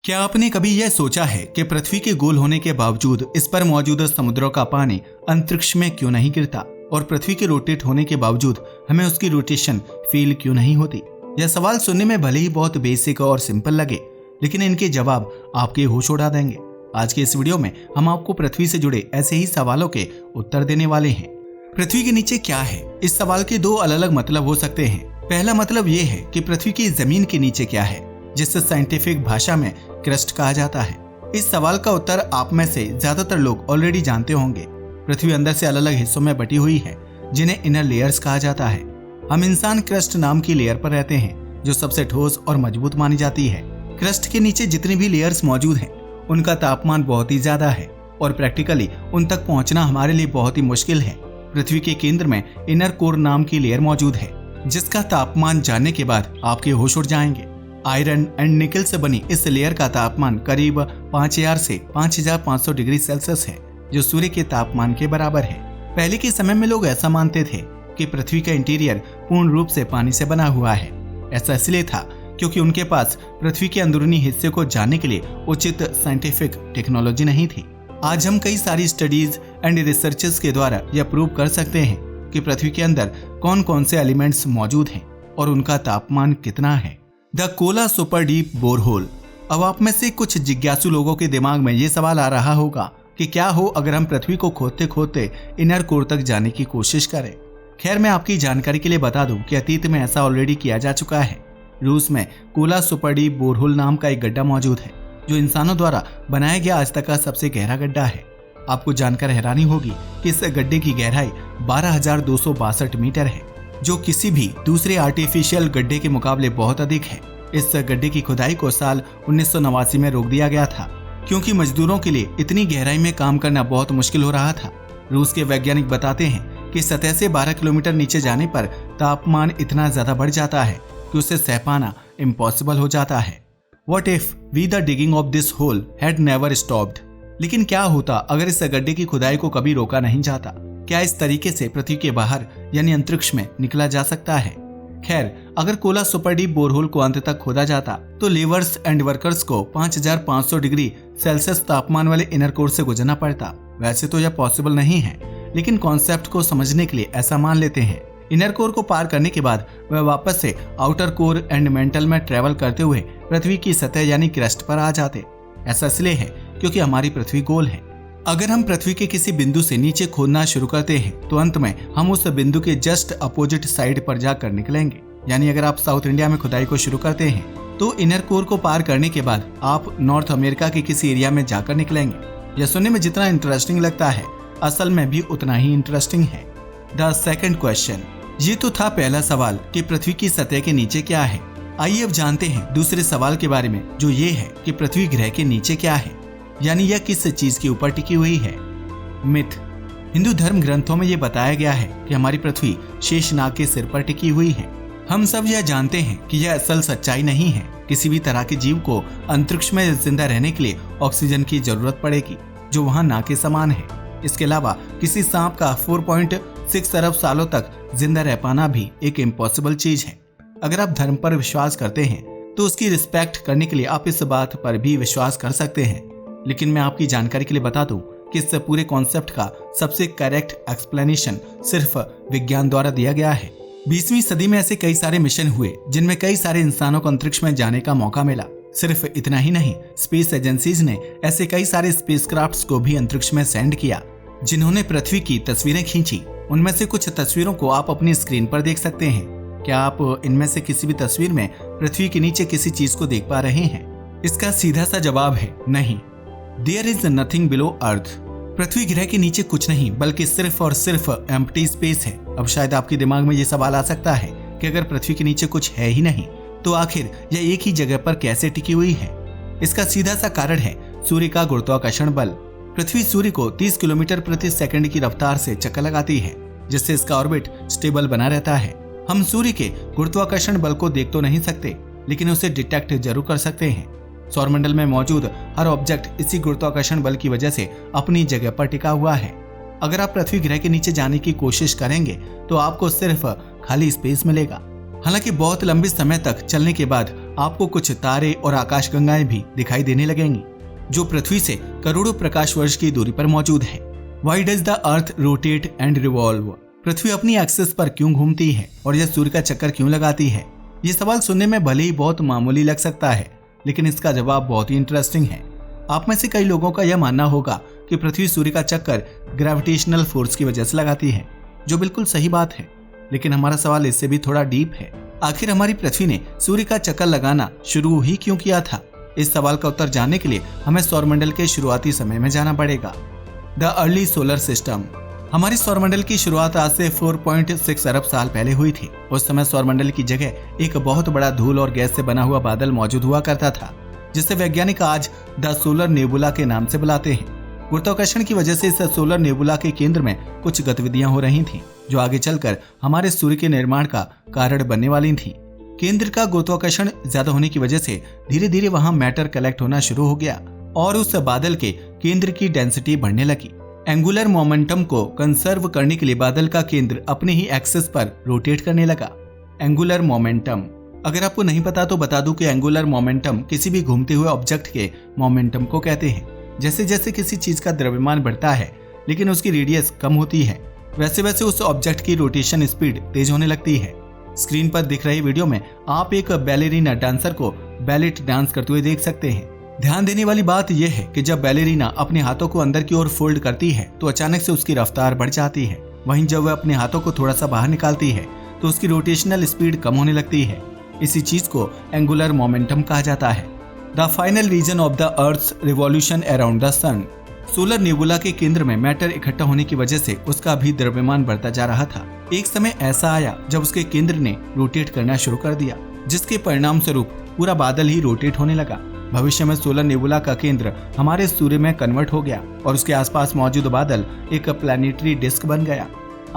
क्या आपने कभी यह सोचा है कि पृथ्वी के गोल होने के बावजूद इस पर मौजूद समुद्रों का पानी अंतरिक्ष में क्यों नहीं गिरता और पृथ्वी के रोटेट होने के बावजूद हमें उसकी रोटेशन फील क्यों नहीं होती? यह सवाल सुनने में भले ही बहुत बेसिक और सिंपल लगे, लेकिन इनके जवाब आपके होश उड़ा देंगे। आज के इस वीडियो में हम आपको पृथ्वी से जुड़े ऐसे ही सवालों के उत्तर देने वाले हैं। पृथ्वी के नीचे क्या है? इस सवाल के दो अलग अलग मतलब हो सकते हैं। पहला मतलब ये है कि पृथ्वी की जमीन के नीचे क्या है, जिसे साइंटिफिक भाषा में क्रस्ट कहा जाता है। इस सवाल का उत्तर आप में से ज्यादातर लोग ऑलरेडी जानते होंगे। पृथ्वी अंदर से अलग अलग हिस्सों में बटी हुई है, जिन्हें इनर लेयर्स कहा जाता है। हम इंसान क्रस्ट नाम की लेयर पर रहते हैं, जो सबसे ठोस और मजबूत मानी जाती है। क्रस्ट के नीचे जितनी भी लेयर्स मौजूद हैं, उनका तापमान बहुत ही ज्यादा है और प्रैक्टिकली उन तक पहुंचना हमारे लिए बहुत ही मुश्किल है। पृथ्वी के केंद्र में इनर कोर नाम की लेयर मौजूद है, जिसका तापमान जानने के बाद आपके होश उड़ जाएंगे। आयरन एंड निकल से बनी इस लेयर का तापमान करीब 5000 से 5500 डिग्री सेल्सियस है, जो सूर्य के तापमान के बराबर है। पहले के समय में लोग ऐसा मानते थे कि पृथ्वी का इंटीरियर पूर्ण रूप से पानी से बना हुआ है। ऐसा इसलिए था क्योंकि उनके पास पृथ्वी के अंदरूनी हिस्से को जानने के लिए उचित साइंटिफिक टेक्नोलॉजी नहीं थी। आज हम कई सारी स्टडीज एंड रिसर्चेस के द्वारा यह प्रूव कर सकते हैं कि पृथ्वी के अंदर कौन कौन से एलिमेंट्स मौजूद हैं और उनका तापमान कितना है। The Kola super deep borehole. अब आप में से कुछ जिज्ञासु लोगों के दिमाग में ये सवाल आ रहा होगा कि क्या हो अगर हम पृथ्वी को खोदते खोदते इनर कोर तक जाने की कोशिश करें। खैर, मैं आपकी जानकारी के लिए बता दूं कि अतीत में ऐसा ऑलरेडी किया जा चुका है। रूस में कोला सुपर डीप बोरहोल नाम का एक गड्ढा मौजूद है, जो इंसानों द्वारा बनाया गया आज तक का सबसे गहरा गड्ढा है। आपको जानकर हैरानी होगी कि इस गड्ढे की गहराई 12,262 मीटर है, जो किसी भी दूसरे आर्टिफिशियल गड्ढे के मुकाबले बहुत अधिक है। इस गड्ढे की खुदाई को साल 1989 में रोक दिया गया था, क्योंकि मजदूरों के लिए इतनी गहराई में काम करना बहुत मुश्किल हो रहा था। रूस के वैज्ञानिक बताते हैं कि सतह से 12 किलोमीटर नीचे जाने पर तापमान इतना ज्यादा बढ़ जाता है कि उसे सह पाना इम्पॉसिबल हो जाता है। What if we the digging of this hole had never stopped? लेकिन क्या होता अगर इस गड्ढे की खुदाई को कभी रोका नहीं जाता? क्या इस तरीके से पृथ्वी के बाहर यानी अंतरिक्ष में निकला जा सकता है? खैर, अगर कोला सुपर डीप बोरहोल को अंत तक खोदा जाता तो लेबर्स एंड वर्कर्स को 5500 डिग्री सेल्सियस तापमान वाले इनर कोर से गुजरना पड़ता। वैसे तो यह पॉसिबल नहीं है, लेकिन कॉन्सेप्ट को समझने के लिए ऐसा मान लेते हैं। इनर कोर को पार करने के बाद वह वापस से आउटर कोर एंड मेंटल में ट्रेवल करते हुए पृथ्वी की सतह यानी क्रस्ट पर आ जाते। ऐसा इसलिए है क्योंकि हमारी पृथ्वी गोल है। अगर हम पृथ्वी के किसी बिंदु से नीचे खोदना शुरू करते हैं तो अंत में हम उस बिंदु के जस्ट अपोजिट साइड पर जाकर निकलेंगे। यानी अगर आप साउथ इंडिया में खुदाई को शुरू करते हैं तो इनर कोर को पार करने के बाद आप नॉर्थ अमेरिका के किसी एरिया में जाकर निकलेंगे। यह सुनने में जितना इंटरेस्टिंग लगता है, असल में भी उतना ही इंटरेस्टिंग है। The second question. ये तो था पहला सवाल कि पृथ्वी की सतह के नीचे क्या है। आइए अब जानते हैं दूसरे सवाल के बारे में, जो ये है कि पृथ्वी ग्रह के नीचे क्या है, यानी यह किस चीज के ऊपर टिकी हुई है। मिथ। हिंदू धर्म ग्रंथों में यह बताया गया है कि हमारी पृथ्वी शेषनाग के सिर पर टिकी हुई है। हम सब यह जानते हैं कि यह असल सच्चाई नहीं है। किसी भी तरह के जीव को अंतरिक्ष में जिंदा रहने के लिए ऑक्सीजन की जरूरत पड़ेगी, जो वहाँ ना के समान है। इसके अलावा किसी सांप का 4.6 अरब सालों तक जिंदा रह पाना भी एक इम्पॉसिबल चीज है। अगर आप धर्म पर विश्वास करते हैं तो उसकी रिस्पेक्ट करने के लिए आप इस बात पर भी विश्वास कर सकते हैं, लेकिन मैं आपकी जानकारी के लिए बता दूं कि इस पूरे कॉन्सेप्ट का सबसे करेक्ट एक्सप्लेनेशन सिर्फ विज्ञान द्वारा दिया गया है। 20वीं सदी में ऐसे कई सारे मिशन हुए जिनमें कई सारे इंसानों को अंतरिक्ष में जाने का मौका मिला। सिर्फ इतना ही नहीं, स्पेस एजेंसीज ने ऐसे कई सारे स्पेसक्राफ्ट्स को भी अंतरिक्ष में सेंड किया, जिन्होंने पृथ्वी की तस्वीरें खींची। उनमें से कुछ तस्वीरों को आप अपनी स्क्रीन पर देख सकते हैं। क्या आप इनमें से किसी भी तस्वीर में पृथ्वी के नीचे किसी चीज को देख पा रहे हैं? इसका सीधा सा जवाब है नहीं। There is nothing below earth. पृथ्वी ग्रह के नीचे कुछ नहीं, बल्कि सिर्फ और सिर्फ एम्प्टी स्पेस है। अब शायद आपके दिमाग में ये सवाल आ सकता है कि अगर पृथ्वी के नीचे कुछ है ही नहीं, तो आखिर यह एक ही जगह पर कैसे टिकी हुई है? इसका सीधा सा कारण है सूर्य का गुरुत्वाकर्षण बल। पृथ्वी सूर्य को 30 किलोमीटर प्रति सेकंड की रफ्तार से चक्कर लगाती है, जिससे इसका ऑर्बिट स्टेबल बना रहता है। हम सूर्य के गुरुत्वाकर्षण बल को देख तो नहीं सकते, लेकिन उसे डिटेक्ट जरूर कर सकते हैं। सौरमंडल में मौजूद हर ऑब्जेक्ट इसी गुरुत्वाकर्षण बल की वजह से अपनी जगह पर टिका हुआ है। अगर आप पृथ्वी ग्रह के नीचे जाने की कोशिश करेंगे तो आपको सिर्फ खाली स्पेस मिलेगा। हालांकि बहुत लंबे समय तक चलने के बाद आपको कुछ तारे और आकाशगंगाएं भी दिखाई देने लगेंगी जो पृथ्वी से करोड़ों प्रकाश वर्ष की दूरी पर मौजूद है। Why does the Earth rotate and revolve? पृथ्वी अपनी एक्सिस पर क्यों घूमती है और यह सूर्य का चक्कर क्यों लगाती है? ये सवाल सुनने में भले ही बहुत मामूली लग सकता है, लेकिन इसका जवाब बहुत ही इंटरेस्टिंग है। आप में से कई लोगों का यह मानना होगा कि पृथ्वी सूर्य का चक्कर ग्रेविटेशनल फोर्स की वजह से लगाती है, जो बिल्कुल सही बात है। लेकिन हमारा सवाल इससे भी थोड़ा डीप है। आखिर हमारी पृथ्वी ने सूर्य का चक्कर लगाना शुरू ही क्यों किया था? इस सवाल का उत्तर जानने के लिए हमें सौरमंडल के शुरुआती समय में जाना पड़ेगा। The early solar system. हमारी सौरमंडल की शुरुआत आज से 4.6 अरब साल पहले हुई थी। उस समय सौरमंडल की जगह एक बहुत बड़ा धूल और गैस से बना हुआ बादल मौजूद हुआ करता था, जिसे वैज्ञानिक आज द सोलर नेबुला के नाम से बुलाते हैं। गुरुत्वाकर्षण की वजह से इस सोलर नेबुला के केंद्र में कुछ गतिविधियां हो रही थीं, जो आगे चलकर हमारे सूर्य के निर्माण का कारण बनने वाली थीं। केंद्र का गुरुत्वाकर्षण ज्यादा होने की वजह से धीरे धीरे वहां मैटर कलेक्ट होना शुरू हो गया और उस बादल के केंद्र की डेंसिटी बढ़ने लगी। एंगुलर मोमेंटम को कंसर्व करने के लिए बादल का केंद्र अपने ही एक्सिस पर रोटेट करने लगा। एंगुलर मोमेंटम, अगर आपको नहीं पता तो बता दूं कि एंगुलर मोमेंटम किसी भी घूमते हुए ऑब्जेक्ट के मोमेंटम को कहते हैं। जैसे जैसे किसी चीज का द्रव्यमान बढ़ता है लेकिन उसकी रेडियस कम होती है, वैसे वैसे उस ऑब्जेक्ट की रोटेशन स्पीड तेज होने लगती है। स्क्रीन पर दिख रही वीडियो में आप एक बैलेरिना डांसर को बैलेट डांस करते हुए देख सकते हैं। ध्यान देने वाली बात यह है कि जब बैलेरिना अपने हाथों को अंदर की ओर फोल्ड करती है तो अचानक से उसकी रफ्तार बढ़ जाती है। वहीं जब वह अपने हाथों को थोड़ा सा बाहर निकालती है तो उसकी रोटेशनल स्पीड कम होने लगती है। इसी चीज को एंगुलर मोमेंटम कहा जाता है। The final reason of the earth's revolution around the sun. Solar nebula के केंद्र में मैटर इकट्ठा होने की वजह से उसका भी द्रव्यमान बढ़ता जा रहा था। एक समय ऐसा आया जब उसके केंद्र ने रोटेट करना शुरू कर दिया, जिसके परिणाम स्वरूप पूरा बादल ही रोटेट होने लगा। भविष्य में सोलर नेबुला का केंद्र हमारे सूर्य में कन्वर्ट हो गया और उसके आसपास मौजूद बादल एक प्लैनेटरी डिस्क बन गया।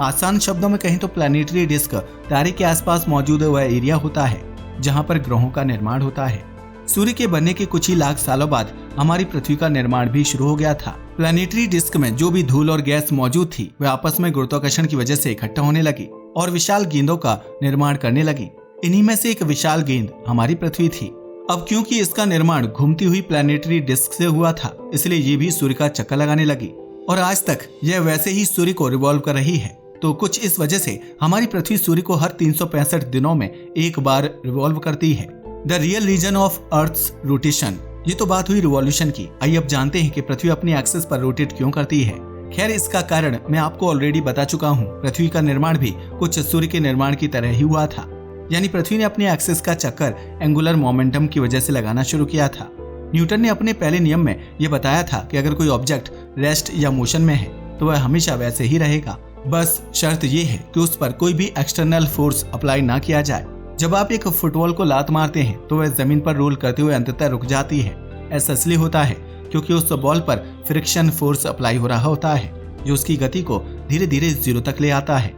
आसान शब्दों में कहें तो प्लैनेटरी डिस्क तारे के आसपास मौजूद वह एरिया होता है जहां पर ग्रहों का निर्माण होता है। सूर्य के बनने के कुछ ही लाख सालों बाद हमारी पृथ्वी का निर्माण भी शुरू हो गया था। प्लैनेटरी डिस्क में जो भी धूल और गैस मौजूद थी वह आपस में गुरुत्वाकर्षण की वजह से इकट्ठा होने लगी और विशाल गेंदों का निर्माण करने लगी। इन्हीं में से एक विशाल गेंद हमारी पृथ्वी थी। अब क्योंकि इसका निर्माण घूमती हुई प्लैनेटरी डिस्क से हुआ था, इसलिए ये भी सूर्य का चक्कर लगाने लगी और आज तक यह वैसे ही सूर्य को रिवॉल्व कर रही है। तो कुछ इस वजह से हमारी पृथ्वी सूर्य को हर 365 दिनों में एक बार रिवॉल्व करती है। The real reason of earth's rotation. ये तो बात हुई रिवॉल्यूशन की। आइए अब जानते हैं कि पृथ्वी अपनी एक्सिस पर रोटेट क्यों करती है। खैर, इसका कारण मैं आपको ऑलरेडी बता चुका हूँ। पृथ्वी का निर्माण भी कुछ सूर्य के निर्माण की तरह ही हुआ था, यानी पृथ्वी ने अपनी एक्सिस का चक्कर एंगुलर मोमेंटम की वजह से लगाना शुरू किया था। न्यूटन ने अपने पहले नियम में यह बताया था कि अगर कोई ऑब्जेक्ट रेस्ट या मोशन में है तो वह हमेशा वैसे ही रहेगा। बस शर्त यह है कि उस पर कोई भी एक्सटर्नल फोर्स अप्लाई ना किया जाए। जब आप एक फुटबॉल को लात मारते हैं तो वह जमीन पर रोल करते हुए अंततः रुक जाती है। ऐसा इसलिए होता है क्योंकि उस बॉल पर फ्रिक्शन फोर्स अप्लाई हो रहा होता है, जो उसकी गति को धीरे धीरे जीरो तक ले आता है।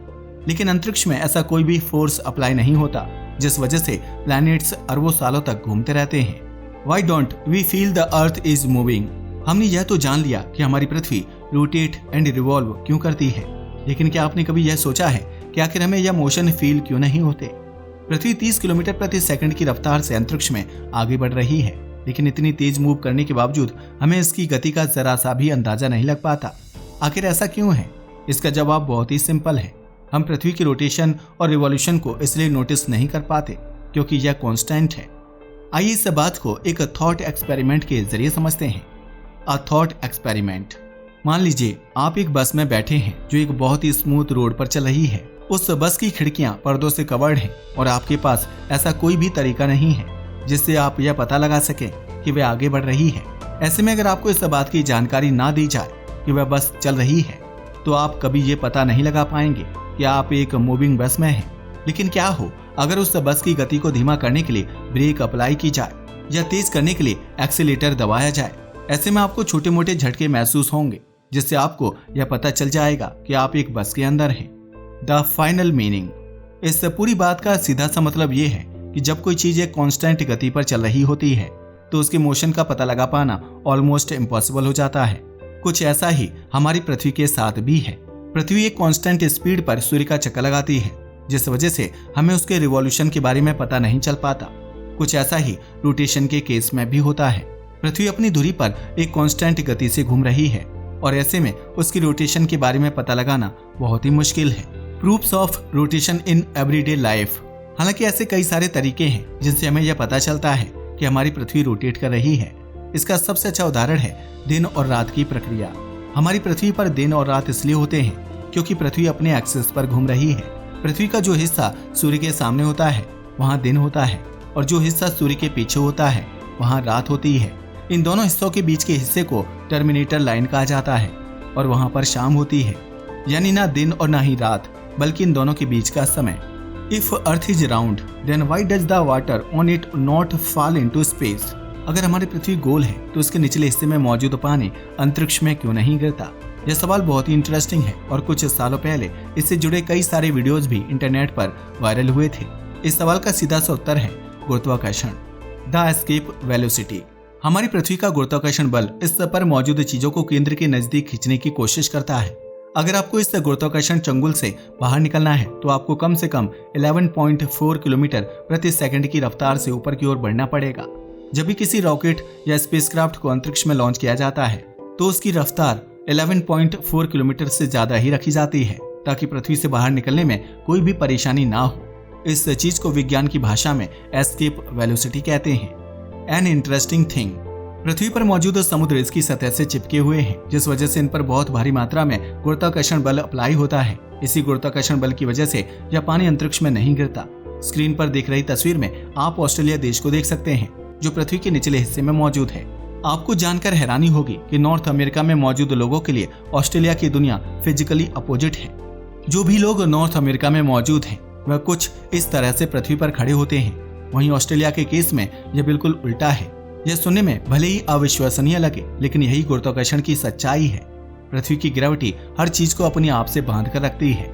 लेकिन अंतरिक्ष में ऐसा कोई भी फोर्स अप्लाई नहीं होता, जिस वजह से प्लैनेट्स अरबों सालों तक घूमते रहते हैं। Why don't we feel the earth is moving? हमने यह तो जान लिया कि हमारी पृथ्वी रोटेट एंड रिवॉल्व क्यों करती है, लेकिन क्या आपने कभी यह सोचा है कि आखिर हमें यह मोशन फील क्यों नहीं होते? पृथ्वी 30 किलोमीटर प्रति सेकंड की रफ्तार से अंतरिक्ष में आगे बढ़ रही है, लेकिन इतनी तेज मूव करने के बावजूद हमें इसकी गति का जरा सा भी अंदाजा नहीं लग पाता। आखिर ऐसा क्यों है? इसका जवाब बहुत ही सिंपल है। हम पृथ्वी की रोटेशन और रिवॉल्यूशन को इसलिए नोटिस नहीं कर पाते क्योंकि यह कांस्टेंट है। आइए इस बात को एक थॉट एक्सपेरिमेंट के जरिए समझते हैं। A thought experiment. मान लीजिए आप एक बस में बैठे हैं जो एक बहुत ही स्मूथ रोड पर चल रही है। उस बस की खिड़कियां पर्दों से कवर्ड हैं और आपके पास ऐसा कोई भी तरीका नहीं है जिससे आप यह पता लगा सकें कि वह आगे बढ़ रही है। ऐसे में अगर आपको इस बात की जानकारी ना दी जाए कि वह बस चल रही है तो आप कभी ये पता नहीं लगा पाएंगे कि आप एक मूविंग बस में हैं। लेकिन क्या हो अगर उस बस की गति को धीमा करने के लिए ब्रेक अप्लाई की जाए या तेज करने के लिए एक्सीलेटर दबाया जाए? ऐसे में आपको छोटे मोटे झटके महसूस होंगे, जिससे आपको यह पता चल जाएगा कि आप एक बस के अंदर हैं। The final meaning. इस पूरी बात का सीधा सा मतलब ये है कि जब कोई चीज एक कांस्टेंट गति पर चल रही होती है तो उसके मोशन का पता लगा पाना ऑलमोस्ट इम्पॉसिबल हो जाता है। कुछ ऐसा ही हमारी पृथ्वी के साथ भी है। पृथ्वी एक कांस्टेंट स्पीड पर सूर्य का चक्कर लगाती है जिस वजह से हमें उसके रिवॉल्यूशन के बारे में पता नहीं चल पाता। कुछ ऐसा ही रोटेशन के केस में भी होता है। पृथ्वी अपनी धुरी पर एक कांस्टेंट गति से घूम रही है और ऐसे में उसकी रोटेशन के बारे में पता लगाना बहुत ही मुश्किल है। Proofs of rotation in everyday life. हालांकि ऐसे कई सारे तरीके हैं जिनसे हमें यह पता चलता है कि हमारी पृथ्वी रोटेट कर रही है। इसका सबसे अच्छा उदाहरण है दिन और रात की प्रक्रिया। हमारी पृथ्वी पर दिन और रात इसलिए होते हैं क्योंकि पृथ्वी अपने एक्सिस पर घूम रही है। पृथ्वी का जो हिस्सा सूर्य के सामने होता है वहाँ दिन होता है और जो हिस्सा सूर्य के पीछे होता है वहाँ रात होती है। इन दोनों हिस्सों के बीच के हिस्से को टर्मिनेटर लाइन कहा जाता है और वहाँ पर शाम होती है, यानी ना दिन और ना ही रात बल्कि इन दोनों के बीच का समय। If earth is round then why does the water on it not fall into space. अगर हमारी पृथ्वी गोल है तो उसके निचले हिस्से में मौजूद पानी अंतरिक्ष में क्यों नहीं गिरता। यह सवाल बहुत ही इंटरेस्टिंग है और कुछ सालों पहले इससे जुड़े कई सारे वीडियोस भी इंटरनेट पर वायरल हुए थे। इस सवाल का सीधा सा उत्तर है गुरुत्वाकर्षण, द एस्केप वेलोसिटी। हमारी पृथ्वी का गुरुत्वाकर्षण बल इस पर मौजूद चीजों को केंद्र के नजदीक खींचने की कोशिश करता है। अगर आपको इस गुरुत्वाकर्षण चंगुल से बाहर निकलना है तो आपको कम से कम 11.4 किलोमीटर प्रति सेकंड की रफ्तार से ऊपर की ओर बढ़ना पड़ेगा। जब भी किसी रॉकेट या स्पेसक्राफ्ट को अंतरिक्ष में लॉन्च किया जाता है तो उसकी रफ्तार 11.4 किलोमीटर से ज्यादा ही रखी जाती है ताकि पृथ्वी से बाहर निकलने में कोई भी परेशानी ना हो। इस चीज को विज्ञान की भाषा में एस्केप वेलोसिटी कहते हैं। एन इंटरेस्टिंग थिंग, पृथ्वी पर मौजूद समुद्र इसकी सतह से चिपके हुए हैं, जिस वजह से इन पर बहुत भारी मात्रा में गुरुत्वाकर्षण बल अप्लाई होता है। इसी गुरुत्वाकर्षण बल की वजह से यह पानी अंतरिक्ष में नहीं गिरता। स्क्रीन पर दिख रही तस्वीर में आप ऑस्ट्रेलिया देश को देख सकते हैं जो पृथ्वी के निचले हिस्से में मौजूद है। आपको जानकर हैरानी होगी कि नॉर्थ अमेरिका में मौजूद लोगों के लिए ऑस्ट्रेलिया की दुनिया फिजिकली अपोजिट है। जो भी लोग नॉर्थ अमेरिका में मौजूद हैं वह कुछ इस तरह से पृथ्वी पर खड़े होते हैं। वहीं ऑस्ट्रेलिया के केस में यह बिल्कुल उल्टा है। यह सुनने में भले ही अविश्वसनीय लगे लेकिन यही गुरुत्वाकर्षण की सच्चाई है। पृथ्वी की ग्रेविटी हर चीज को अपने आप से बांध कर रखती है,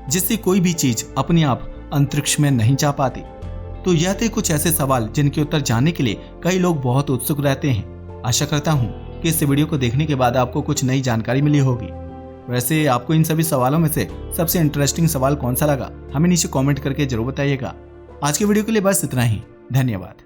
जिससे कोई भी चीज अपने आप अंतरिक्ष में नहीं जा पाती। तो यह थे कुछ ऐसे सवाल जिनके उत्तर जानने के लिए कई लोग बहुत उत्सुक रहते हैं। आशा करता हूँ कि इस वीडियो को देखने के बाद आपको कुछ नई जानकारी मिली होगी। वैसे आपको इन सभी सवालों में से सबसे इंटरेस्टिंग सवाल कौन सा लगा हमें नीचे कमेंट करके जरूर बताइएगा। आज के वीडियो के लिए बस इतना ही। धन्यवाद।